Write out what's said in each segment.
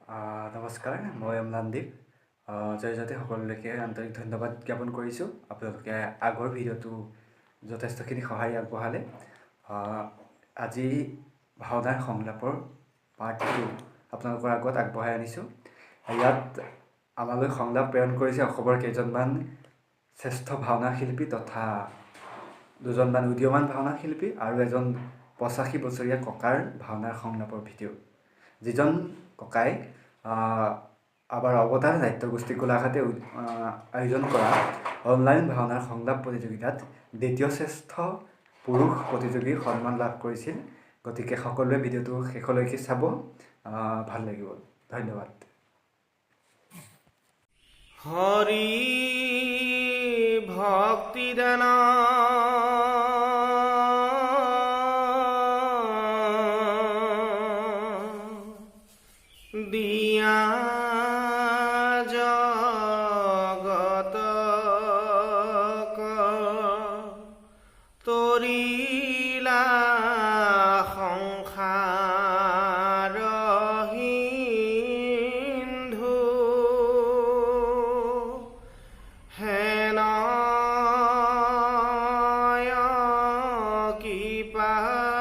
নমস্কাৰ, মই অম্লানদ্বীপ। জয়জাতি সকলোলৈকে আন্তৰিক ধন্যবাদ জ্ঞাপন কৰিছোঁ। আপোনালোকে আগৰ ভিডিঅ'টো যথেষ্টখিনি সঁহাৰি আগবঢ়ালে। আজি ভাওনাৰ সংলাপৰ পাৰ্ট 2 আপোনালোকৰ আগত আগবঢ়াই আনিছোঁ। ইয়াত আমালৈ সংলাপ প্ৰেৰণ কৰিছে অসমৰ কেইজনমান শ্ৰেষ্ঠ ভাওনা শিল্পী তথা দুজনমান উদীয়মান ভাওনা শিল্পী আৰু এজন 85 বছৰীয়া ককাৰ ভাওনাৰ সংলাপৰ ভিডিঅ'। যিজন ককাই আবাৰ অৱতাৰ নাট্যগোষ্ঠী গোলাঘাটে আয়োজন কৰা অনলাইন ভাওনাৰ সংলাপ প্ৰতিযোগিতাত দ্বিতীয় শ্ৰেষ্ঠ পুৰুষ প্ৰতিযোগীৰ সন্মান লাভ কৰিছিল। গতিকে সকলোৱে ভিডিঅ'টো শেষলৈকে চাব, ভাল লাগিব। ধন্যবাদ। হৰি ভক্তি দানা দিয়া জগতক তৰিলা সংসাৰ সিন্ধু হেন কৃপালো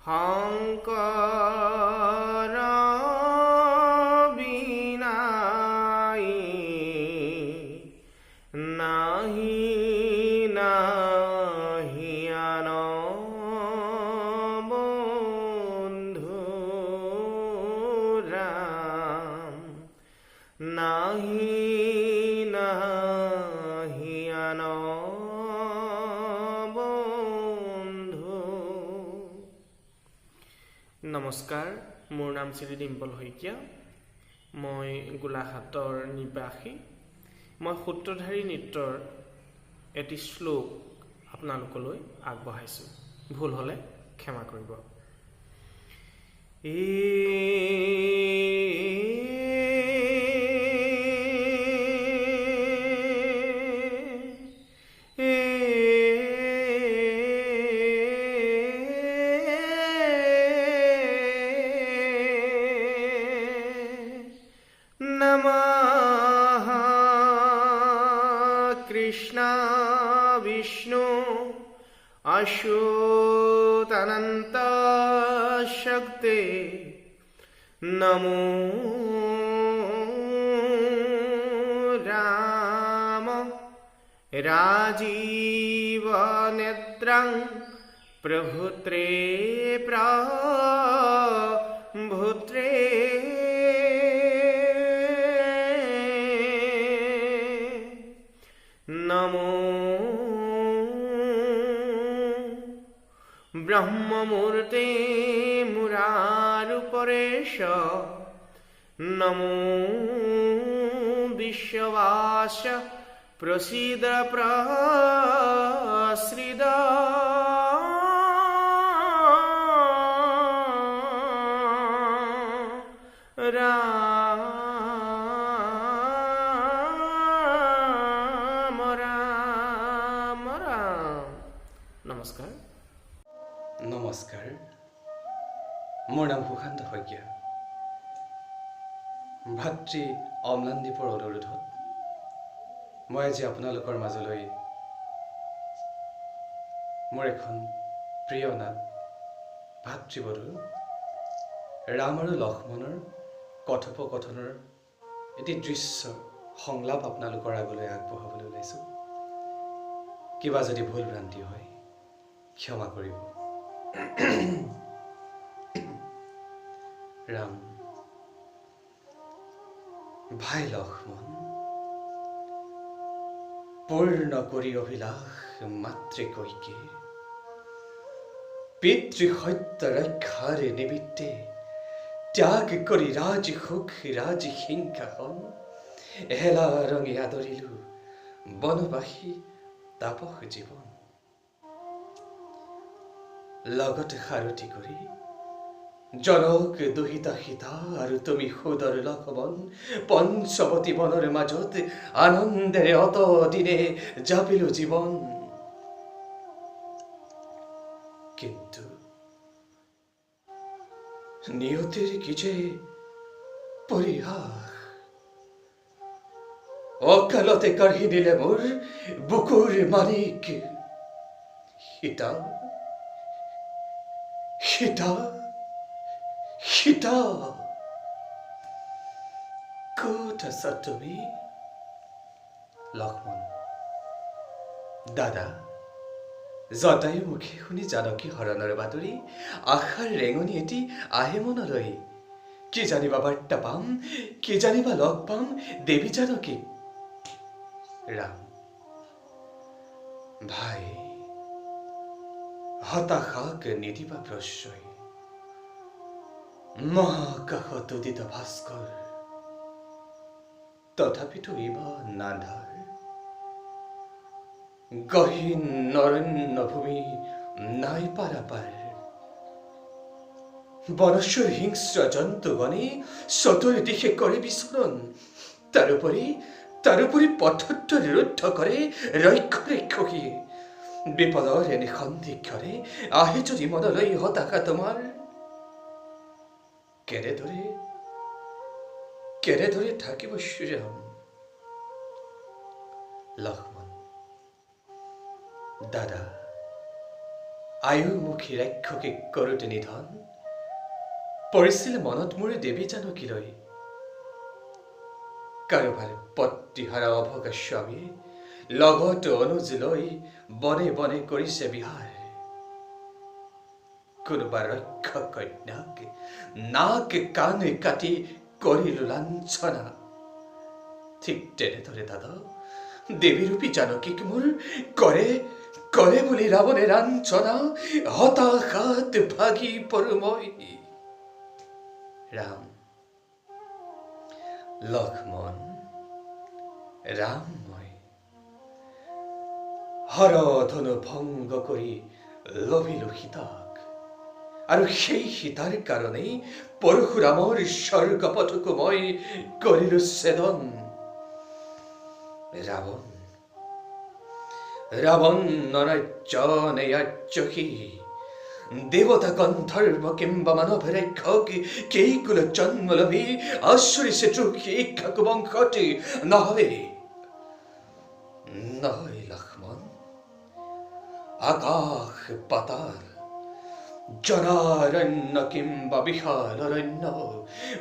শংকৰ বিনাই নাহি নাহি আন বন্ধু ৰাম নাহি নাহি আন বন্ধু। নমস্কাৰ, মোৰ নাম শ্ৰী ডিম্পল শইকীয়া। মই গোলাঘাটৰ নিবাসী। মই সূত্ৰধাৰী নৃত্যৰ এটি শ্লোক আপোনালোকলৈ আগবঢ়াইছোঁ। ভুল হ'লে ক্ষমা কৰিব। নমঃ কৃষ্ণ বিষ্ণু অচ্যুতানন্ত শক্তি নমো রাম রাজীব নেত্রং প্রভুত্রে প্রভুত্রে নমো ব্রহ্মমূর্তে মুরারুপরেশ নমো বিশ্ববাস প্রসীদ প্রসৃদ রাম রাম রাম। নমস্কাৰ। নমস্কাৰ, মোৰ নাম সুশান্ত শইকীয়া। ভাতৃ অম্লানদ্বীপৰ অনুৰোধত মই আজি আপোনালোকৰ মাজলৈ মোৰ এখন প্ৰিয় নাট ভাতৃবধূ ৰাম আৰু লক্ষ্মণৰ কথোপকথনৰ এটি দৃশ্য সংলাপ আপোনালোকৰ আগলৈ আগবঢ়াবলৈ ওলাইছোঁ। কিবা যদি ভুল ভ্ৰান্তি হয় ক্ষমা কৰিব। ৰাম, ভাই লক্ষ্মণ, পূৰ্ণ কৰি অভিলাষ মাতৃকৈকে পিতৃ সত্য ৰক্ষাৰ নিমিত্তে ত্যাগ কৰি ৰাজ সুখ ৰাজ সিংহাসন এলা ৰঙে আদৰিলো বনবাসী তাপস জীৱন। লগতে সাৰথি কৰি জনক দুহিতা সীতা আৰু তুমি সুদৰ লক্ষ্মণ পঞ্চৱতী বনৰ মাজত আনন্দেৰে অতদিনে যাপিলো জীৱন। 「কিন্তু নিয়তিৰ কি যে পৰিহাস অকালতে কাঢ়ি দিলে মোৰ বুকুৰ মানিক সীতা সীতা সীতা ক'ত আছা তুমি লক্ষ্মণ দাদা জটায়ু মুখে শুনি জানকী হৰণৰ বাতৰি আশাৰ ৰেঙনি এটি আহে মনলৈ কি জানিবা বাৰ্তা পাম কি জানিবা লগ পাম দেৱী জানকী ৰাম ভাই হতাশাক নিদিবা প্ৰশ্ৰয় মহাকাশত উদিত ভাস্কৰ তথাপিতো ইমান আন্ধাৰ গহীন অৰণ্য ভূমি নাই পাৰাপাৰ বনস্বৰ হিংস্ৰ জন্তুগণে চতুৰ্দিশে কৰে বিচৰণ তাৰোপৰি পথত্বৰ ৰুদ্ধ কৰে ৰক্ষীয়ে বিপদৰ এনে সন্দিক্ষণে আহে যদি মনলৈ হতাশা তোমাৰ কেনেদৰে থাকিব শ্ৰীৰাম লক্ষ্মণ দাদা আয়ুমুখী ৰাক্ষসে কৰোতে নিধন পৰিছিল মনত মোৰে দেৱী জানকীলৈ কাৰোবাৰ পত্নীহাৰা অভগা স্বামীয়ে লগত অনুজ লৈ বনে বনে কৰিছে বিহাৰ কোনোবা ৰক্ষা কন্যাক নাক কাণ কাটি কৰিলো লাঞ্ছনা ঠিক তেনেদৰে দাদা দেৱীৰূপী জানকীক মোৰ কৰে বুলি ৰাৱণে লাঞ্ছনা হতাশাত ভাগি পৰো মই ৰাম লক্ষ্মণ ৰাম মই হৰধনু ভংগ কৰি লভিলো সীতাক আৰু সেই সীতাৰ কাৰণেই পৰশুৰামৰ স্বৰ্গপথকো মই কৰিলো ছেদন ৰাৱণ নৰাজ্য নেয়াজ্যসী দেৱতা গন্ধৰ্ব কিম্বা মানৱ ৰাক্ষক কেইকুল জন্ম লভি আচৰিছে ট্ৰুকি ইক্ষাকু বংশতে নহয় লক্ষ্মণ আকাশ পাতাল জনাৰণ্য কিম্বা বিশাল অৰণ্য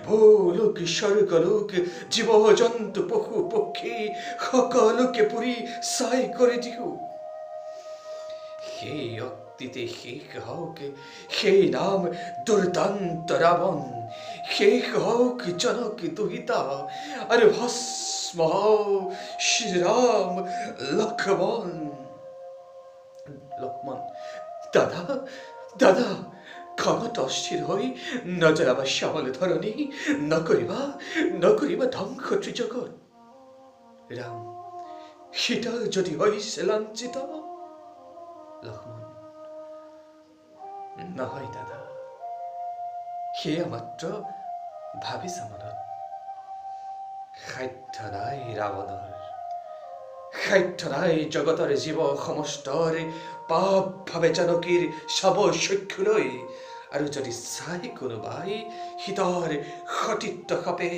ভূলোক স্বৰ্গলোক জীৱ জন্তু পশু পক্ষী সকলোকে পুৰি ছাই কৰি দিও সেই অক্তিতে শেষ হওক সেই নাম দুৰ্দান্ত ৰাৱণ শেষ হওক জনক দুহিতা আৰু ভস্ম শ্ৰীৰাম লক্ষ্মণ দাদা খঙত অস্থিৰ হৈ নজৰাবা শ্যামল ধৰণী নকৰিবা ধ্বংস ত্ৰিজগত ৰাম সীতা যদি হৈছে লাঞ্ছিত লক্ষ্মণ নহয় দাদা সেয়া মাত্ৰ ভাবিছা মনত সাধ্য নাই ৰাৱণৰ সাধ্য নাই জগতৰ জীৱ সমষ্টৰ পাপ ভাবে জানকীৰ চাব চক্ষুলৈ আৰু যদি চাই কোনোবাই সীতাৰ সতীত্ব সাপে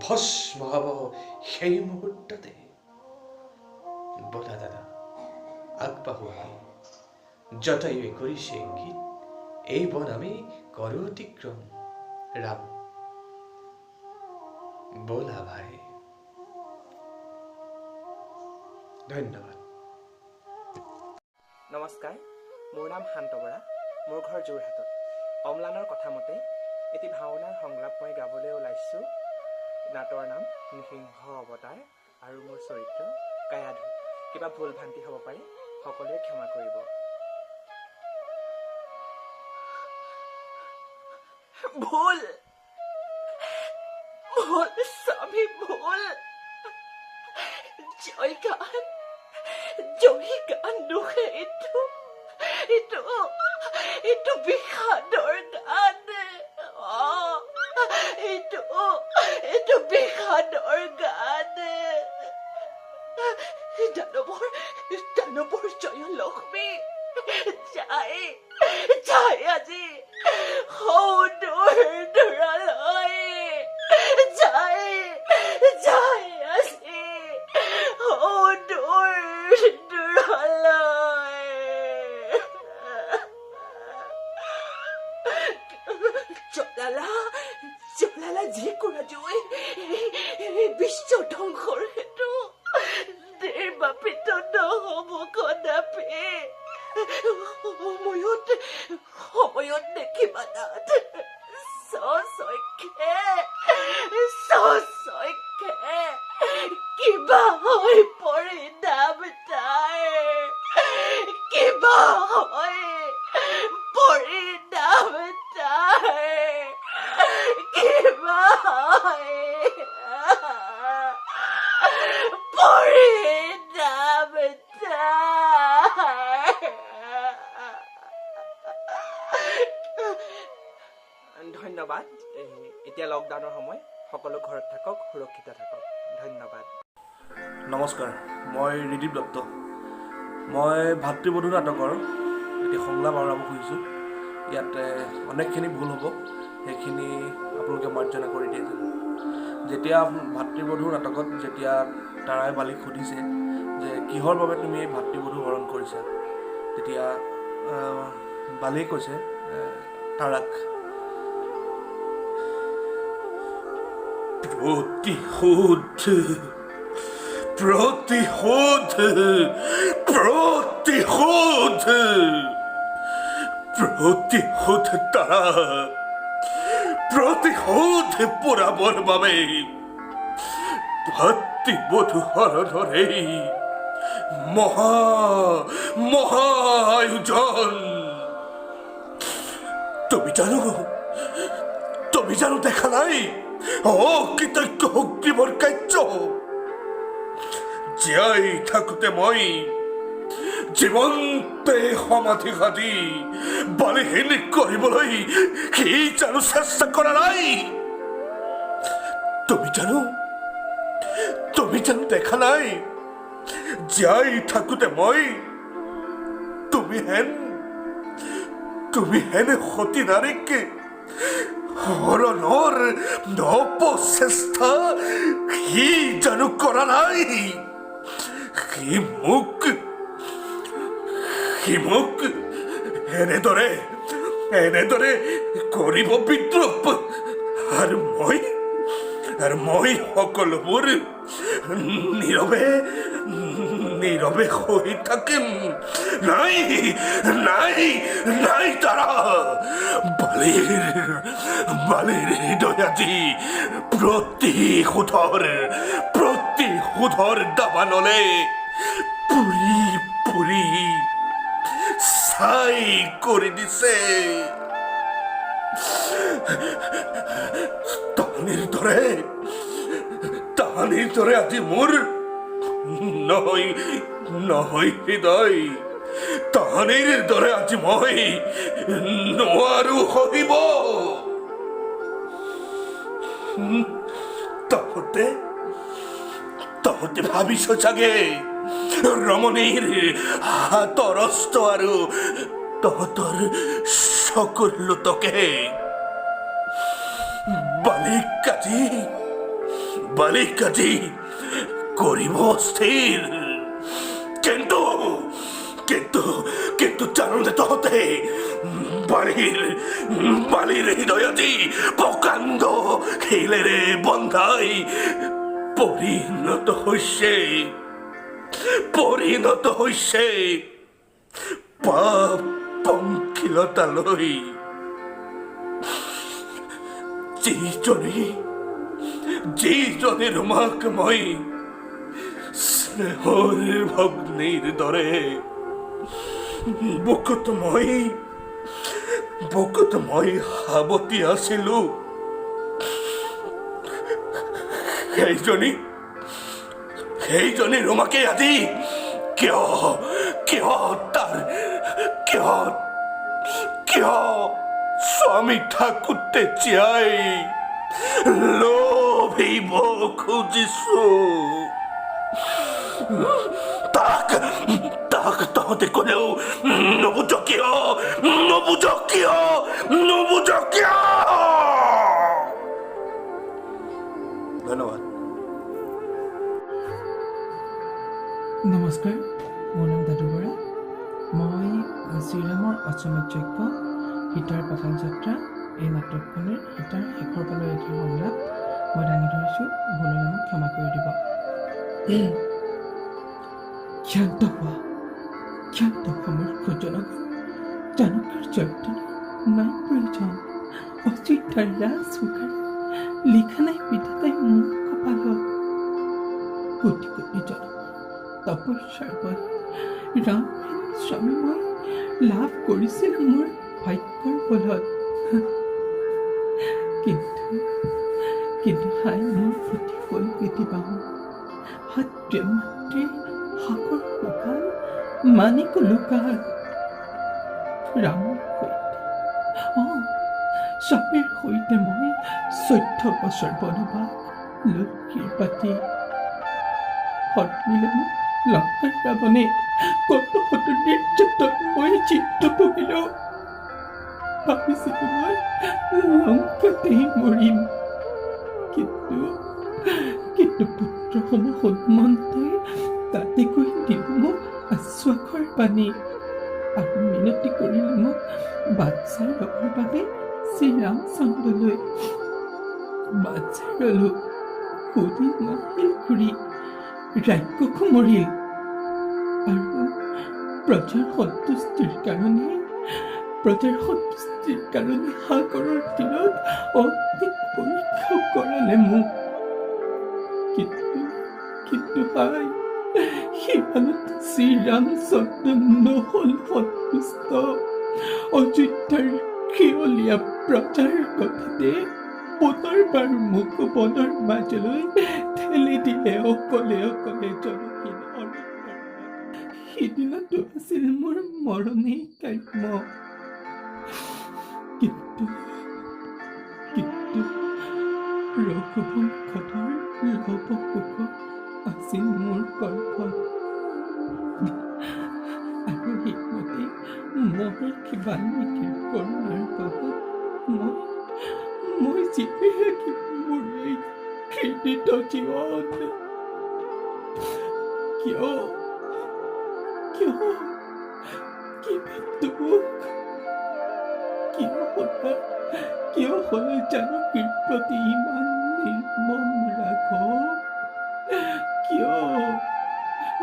ভস্ম হব সেই মুহূৰ্ততে বলা দাদা আগবাঢ়ো আমি জটায়ুৱে কৰিছে ইংগিত এই বন আমি কৰো অতিক্ৰম ৰাম বলা ভাই ধন্যবাদ নমস্কাৰ মোৰ নাম শান্ত বৰা মোৰ ঘৰ যোৰহাটত অম্লানৰ কথা মতে এটি ভাওনাৰ সংলাপ মই গাবলৈ ওলাইছোঁ নাটৰ নাম নৃসিংহ অৱতাৰ আৰু মোৰ চৰিত্ৰ কায়াধু কিবা ভুল ভ্ৰান্তি হ'ব পাৰে সকলোৱে ক্ষমা কৰিব ভুল স্বামী ভুল জয় গান দুখে এইটো বিষাদৰ গান এইটো বিষাদৰ গান দানৱৰ জয় লক্ষ্মী যায় আজি সৌদুৰ জ্বলালা জ্বলালা যি কৰা জুই বিশ্ব ধ্বংসৰ হেতু দেৰ বাপিত নহ'ব কদাপি সময়ত দেখিবা তাত সচক্ষে কিবা হৈ পৰিণাম তাৰ কিবা হৈ পৰিণাম তাৰ কিবা হৈ পৰিণাম ধন্যবাদ এতিয়া লকডাউনৰ সময় সকলো ঘৰত থাকক সুৰক্ষিত থাকক ধন্যবাদ নমস্কাৰ মই ৰিদীপ দত্ত মই ভাতৃবধূ নাটকৰ এটি সংলাপ আৰম্ভ কৰিছোঁ ইয়াত অনেকখিনি ভুল হ'ব সেইখিনি আপোনালোকে মাৰ্জনা কৰি দিয়ে যেতিয়া ভাতৃবধূ নাটকত যেতিয়া তাৰাই বালিক সুধিছে যে কিহৰ বাবে তুমি এই ভাতৃবধূ হৰণ কৰিছা তেতিয়া বালিয়ে কৈছে তাৰাক প্ৰতিশোধ প্ৰতিশোধ প্ৰতিশোধ প্ৰতিশোধ তাৰা প্ৰতিশোধ পুৰাবৰ বাবে ভাতৃবধূ হৰণৰে মহা আয়োজন তুমি জানো দেখা নাই অকৃতজ্ঞ শক্তিবৰ কাৰ্য জীয়াই থাকোঁতে মই জীৱন্তে সমাধি সাধি বালিহীন কৰিবলৈ সি জানো চেষ্টা কৰা নাই তুমি জানো দেখা নাই জীয়াই থাকোঁতে মই তুমি হেন সতী নাৰীক হৰণৰ অপচেষ্টা সি জানো কৰা নাই সি মোক এনেদৰে কৰিব বিদ্ৰোহ আৰু মই সকলোবোৰ নীৰৱে হৈ থাকিম নাই তাৰা বালিৰ হৃদয়াদি প্ৰতিশোধৰ দাবানলে পুৰি ছাই কৰি দিছে তাহানিৰ দৰে আজি মোৰ নহয় হৃদয় তাহানিৰ দৰে আজি মই নোৱাৰো সহিব তহঁতে ভাবিছ চাগে ৰমণীৰ হাতৰ অস্ত্ৰ আৰু তহঁতৰ সকলোতকে বালিক কাজি কৰিব স্থিৰ কিন্তু জানোনে তহঁতে বালিৰ হৃদয়তি প্ৰকাণ্ড শিলেৰে বন্ধাই পৰিণত হৈছে পাপ পংকিলতালৈ যিজনী ৰোমাক মই স্নেহৰ ভগ্নীৰ দৰে বুকুত মই সাৱটি আছিলো সেইজনী ৰোমাকে আজি কিয় স্বামী থাকোঁতে জীয়াই লোভিব খুজিছো তাক তহঁতে কোনেও নুবুজ কিয় ধন্যবাদ নমস্কাৰ মোৰ নাম দাদু বৰা মই শ্ৰীৰামৰ অশ্বমেধ যজ্ঞ সীতাৰ পাতাল যাত্ৰা এই নাটকখনৰ এটাৰ শেষৰ ফালৰ এটা সংলাপ মই দাঙি ধৰিছোঁ, ভুল হ'লে মোক ক্ষমা কৰি দিব। ক্ষান্ত হোৱা মূৰ্খ জনগণ, জানকীৰ জয়তন নাই প্ৰয়োজন। অযোধ্যাৰ ৰাজহুকাৰ লিখা নাই বিধাতাই মোৰ কপালত। কোটি কোটি জনক তপস্যাৰ বল ৰাম স্বামী মই লাভ কৰিছিল মোৰ ভাগ্যৰ বলত। কিন্তু হাই মোৰ প্ৰতি হ'ল পৃথিৱাহ হাতে মাত্ৰে সাগৰ শুকাল মানি কলুকাল। ৰামৰ সৈতে স্বামীৰ সৈতে মই 14 বছৰ বনবাস লক্ষ্মীৰ পাতি সন্মিলে মোক লংকাৰ ৰাৱণে কত শত নিৰ্যাতন মই চিত্ৰ ভুগিলোঁ। ভাবিছিলোঁ মই লংকাতেই মৰিম, কিন্তু পুত্ৰসমূহ সন্মন্তই তাতে কৈ দিল মোক আশ্বাসৰ পানী আৰু মিনতি কৰিলে মোক বাচ্ছাৰ ল'বৰ বাবে শ্ৰীৰামচন্দ্ৰলৈ। বাচ্ছাৰ ল'লো, সুদিন নাহিল ঘূৰি, ৰাজ্যকো মৰিল। আৰু প্ৰজাৰ সন্তুষ্টিৰ কাৰণে সাগৰৰ তীৰত অনেক পৰীক্ষাও কৰালে মোক। কিন্তু হাই সিমানত শ্ৰীৰামচন্দ্ৰ নহ'ল সন্তুষ্ট। অযোধ্যাৰ খেয়লীয়া প্ৰজাৰ কথাতে পুনৰবাৰ মোক বনৰ মাজলৈ ঠেলি দিলে অকলে জনহীন অৰণ্যৰ। সিদিনাটো আছিল মোৰ মৰণেই কাম্য, কিন্তু ৰঘুবংশধৰ লৱকুশ আছিল মোৰ গৰ্ভত। আৰু সেইমতে মহৰ্ষি বাল্মীকিৰ কৰুণাৰ বাহত মই জীয়াই ৰাখিম মোৰ এই ঘৃণিত জীৱন। কিয় কিবা দুখ, কিয় হ'ল জানকীৰ প্ৰতি ইমান নিৰ্মম ৰাঘৱ? কিয়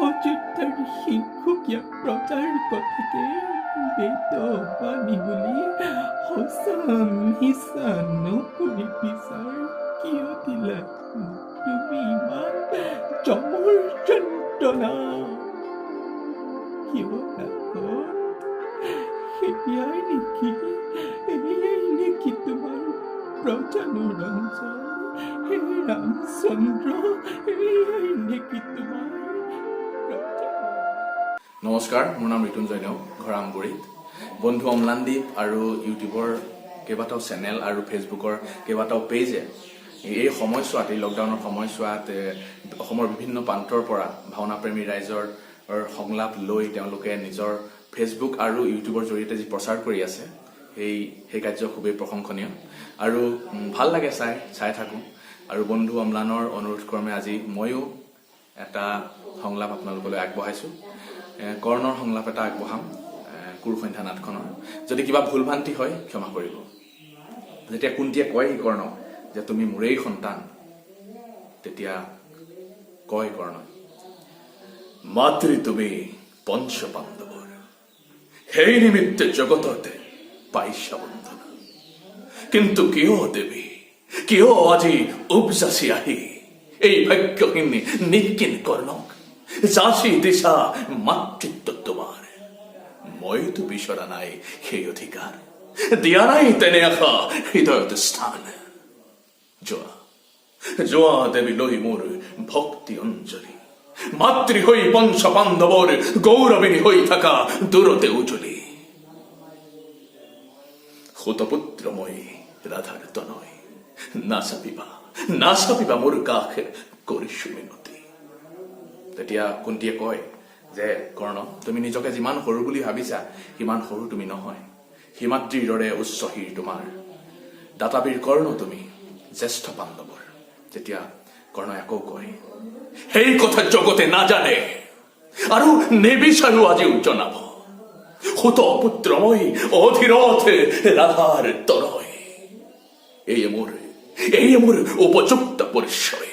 অযোধ্যাৰ সিংহকীয়া প্ৰজাৰ কথাকে বেদবাণী বুলি সঁচা মিছা নকৰি বিচাৰ কিয় দিলা তুমি ইমান জমৰ যন্ত্ৰণা? কিয় ৰাঘৱ? এয়াই নেকি তোমাৰ প্ৰজানুৰঞ্জন? হে ৰামচন্দ্ৰ, এয়াই নেকি তোমাৰ নমস্কাৰ, মোৰ নাম ঋতুঞ্জয় নেওগ, ঘৰ আমগুৰিত। বন্ধু অম্লানদ্বীপ আৰু ইউটিউবৰ কেইবাটাও চেনেল আৰু ফেচবুকৰ কেইবাটাও পেজে এই সময়ছোৱাত, এই লকডাউনৰ সময়ছোৱাত অসমৰ বিভিন্ন প্ৰান্তৰ পৰা ভাওনাপ্ৰেমী ৰাইজৰ সংলাপ লৈ তেওঁলোকে নিজৰ ফেচবুক আৰু ইউটিউবৰ জৰিয়তে যি প্ৰচাৰ কৰি আছে, সেই কাৰ্য খুবেই প্ৰশংসনীয় আৰু ভাল লাগে চাই থাকোঁ। আৰু বন্ধু অম্লানৰ অনুৰোধ ক্ৰমে আজি ময়ো এটা সংলাপ আপোনালোকলৈ আগবঢ়াইছোঁ। কৰ্ণৰ সংলাপ এটা আগবঢ়াম, কুৰুসন্ধ্যা নাটখনৰ। যদি কিবা ভুল ভ্ৰান্তি হয় ক্ষমা কৰিব। যেতিয়া কুন্তীয়ে কয় কৰ্ণক যে তুমি মোৰেই সন্তান, তেতিয়া কয় কৰ্ণই, মাতৃ তুমি পঞ্চ পাণ্ডৱৰ, সেই নিমিত্তে জগততে পাইছা বন্ধনা। কিন্তু কিয় দেৱী, কিয় আজি উপজাচি আহি এই ভাগ্যহীন নিকিন কৰ্ণক যাচি দিছা মাতৃত্ব তোমাৰ? মইতো বিচৰা নাই সেই অধিকাৰ, দিয়া নাই তেনে আশা হৃদয়ত স্থান। যোৱা দেৱী লৈ মোৰ ভক্তি অঞ্জলি, মাতৃ হৈ পঞ্চ পাণ্ডৱৰ গৌৰৱিনী হৈ থকা দূৰতে উজ্বলি। সুতপুত্ৰ মই ৰাধাৰ তনয়, নাচাপিবা মোৰ কাষ কৰিছো মিনতি। তেতিয়া কুন্তীয়ে কয় যে কৰ্ণ, তুমি নিজকে যিমান সৰু বুলি ভাবিছা সিমান সৰু তুমি নহয়। হিমাদ্ৰীৰ দৰে উচ্চ শিৰ তোমাৰ, দাতাবীৰ কৰ্ণ তুমি জ্যেষ্ঠ পাণ্ডৱৰ। তেতিয়া কৰ্ণই আকৌ কয়, সেই কথা জগতে নাজানে আৰু নিবিচাৰো আজিও জনাব। সুত পুত্ৰ মই অধিৰথ ৰাধাৰ তনয়, এই মোৰ উপযুক্ত পৰিচয়।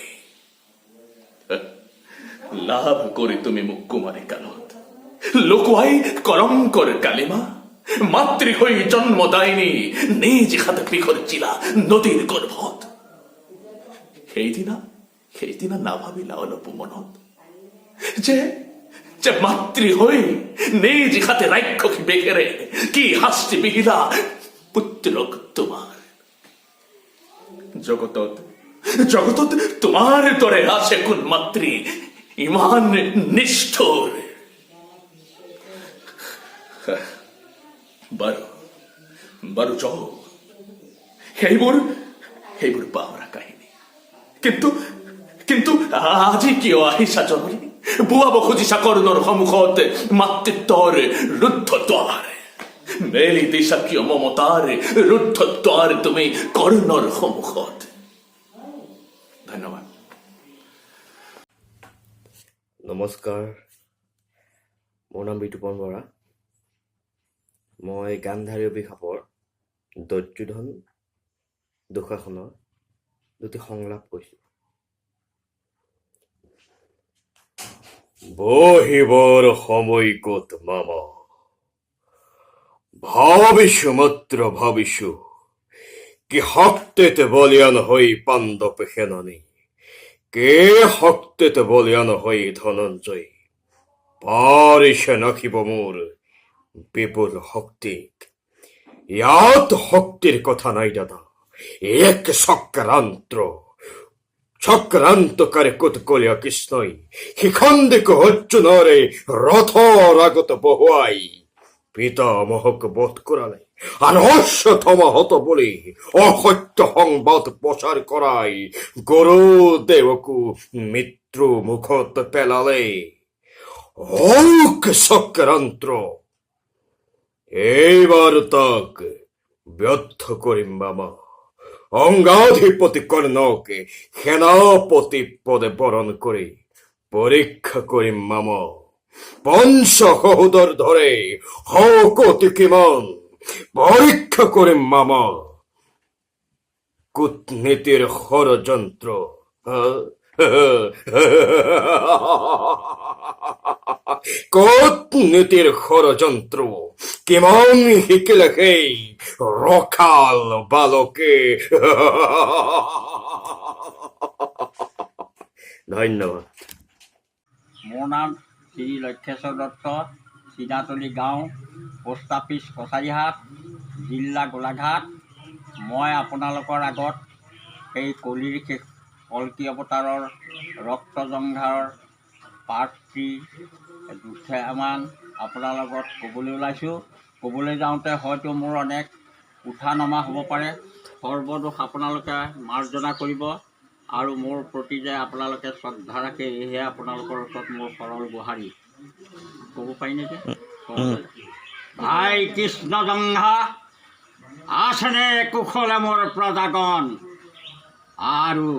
লাভ কৰি তুমি মোক কুমাৰী কালত লুকুৱাই কলংকৰ কালিমা মাতৃ হৈ জন্মদায়িনী নিজ হাতে পিখৰিছিলা নদীৰ গৰ্ভত। সেইদিনা নাভাবিলা অলপো মনত যে মাতৃ হৈ নিজ হাতে ৰাক্ষসী বেগেৰে কি শাস্তি বিহিলা পুত্ৰক তোমাৰ। জগতত তোমাৰ দৰে আছে কোন মাতৃ ইমান নিষ্ঠুৰ। বাৰু যাও, সেইবোৰ পাহৰা কাহিনী। কিন্তু আজি কিয় আহিছা জননী? বুৱাব খুজিছা কৰ্ণৰ সন্মুখত মাতৃত্বৰ ৰুদ্ধ দ্বাৰ। মেলি দিছা কিয় মমতাৰ ৰুদ্ধ দ্বাৰ তুমি কৰ্ণৰ সন্মুখত? ধন্যবাদ। নমস্কাৰ, মোৰ নাম ঋতুপৰ্ণ বৰা। মই গান্ধাৰী অভিশাপৰ দৈত্যধন দুঃশাসনৰ দুটি সংলাপ কৈছোঁ। বহিবৰ সময় ক'ত মামা, ভাবিছো মাত্ৰ ভাবিছো, কি শক্তিত বলিয়ান হৈ পাণ্ডৱ সেনানী, কে শক্তিত বলিয়ান হৈ ধনঞ্জয়। পাৰিছে নাখিব মোৰ বিপুল শক্তিক। ইয়াত শক্তিৰ কথা নাই দাদা, এক চক্ৰান্তকাৰী কুতকলীয়া কৃষ্ণই শিখণ্ডিক অৰ্জুনৰে ৰথৰ আগত বহুৱাই পিতামহক বধ কৰালে, আৰু অশ্বত্থামা হত বুলি অসত্য সংবাদ প্ৰচাৰ কৰাই গুৰুদেৱকো মৃত্যু মুখত পেলালে। চক্ৰান্ত এইবাৰ তাক ব্যৰ্থ কৰিম মামা। অংগাধিপতি কৰ্ণকে সেনাপতি পদে বৰণ কৰি পৰীক্ষা কৰিম মামা। পঞ্চসহোদৰ ধৰে শকতি কিমান পৰীক্ষা কৰিম মামা। কূটনীতিৰ ষড়যন্ত্ৰ কূটনীতিৰ ষড়যন্ত্ৰ কিমান শিকিলে সেই ৰখাল বালকে। ধন্যবাদ। মোৰ নাম শ্ৰী লক্ষেশ্বৰ দত্ত, চিনাতলি গাঁও, পোষ্ট অফিচ কছাৰীহাট, জিলা গোলাঘাট। মই আপোনালোকৰ আগত সেই কলিৰ শেষ কল্কি অৱতাৰৰ ৰক্তজংঘাৰ পাৰ্ট 3 দুটামান আপোনাৰ লগত ক'বলৈ ওলাইছোঁ। ক'বলৈ যাওঁতে হয়তো মোৰ অনেক উঠা নমা হ'ব পাৰে। সৰ্বদোষ আপোনালোকে মাৰ্জনা কৰিব আৰু মোৰ প্ৰতি যে আপোনালোকে শ্ৰদ্ধা ৰাখে, এহে আপোনালোকৰ ওচৰত মোৰ সৰল গুহাৰি। ক'ব পাৰি নেকি? ভাই কৃষ্ণজংঘা আছেনে কুশলে মোৰ প্ৰজাগণ? আৰু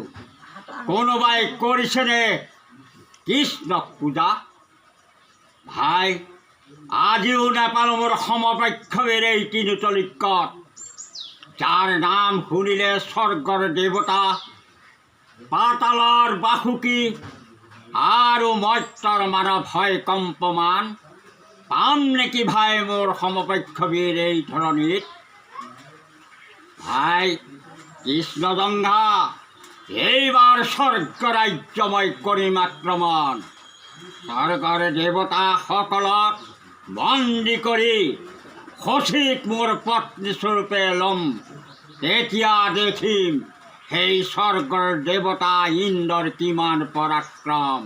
কোনোবাই কৰিছেনে কৃষ্ণক পূজা? ভাই আজিও নাপালোঁ মোৰ সমপক্ষীৰ এই তিনিতলিকত, যাৰ নাম শুনিলে স্বৰ্গৰ দেৱতা, পাতালৰ বাসুকী আৰু মৰ্ত্যৰ মানৱ হয় কম্পমান। পাম নেকি ভাই মোৰ সমপক্ষীৰ এই ধৰণীত? ভাই কৃষ্ণজংঘা এইবাৰ স্বৰ্গ ৰাজ্য মই কৰিম আক্ৰমণ। স্বৰ্গৰ দেৱতাসকলক বন্দী কৰি সচিক মোৰ পত্নীস্বৰূপে ল'ম। তেতিয়া দেখিম সেই স্বৰ্গৰ দেৱতা ইন্দ্ৰৰ কিমান পৰাক্ৰম।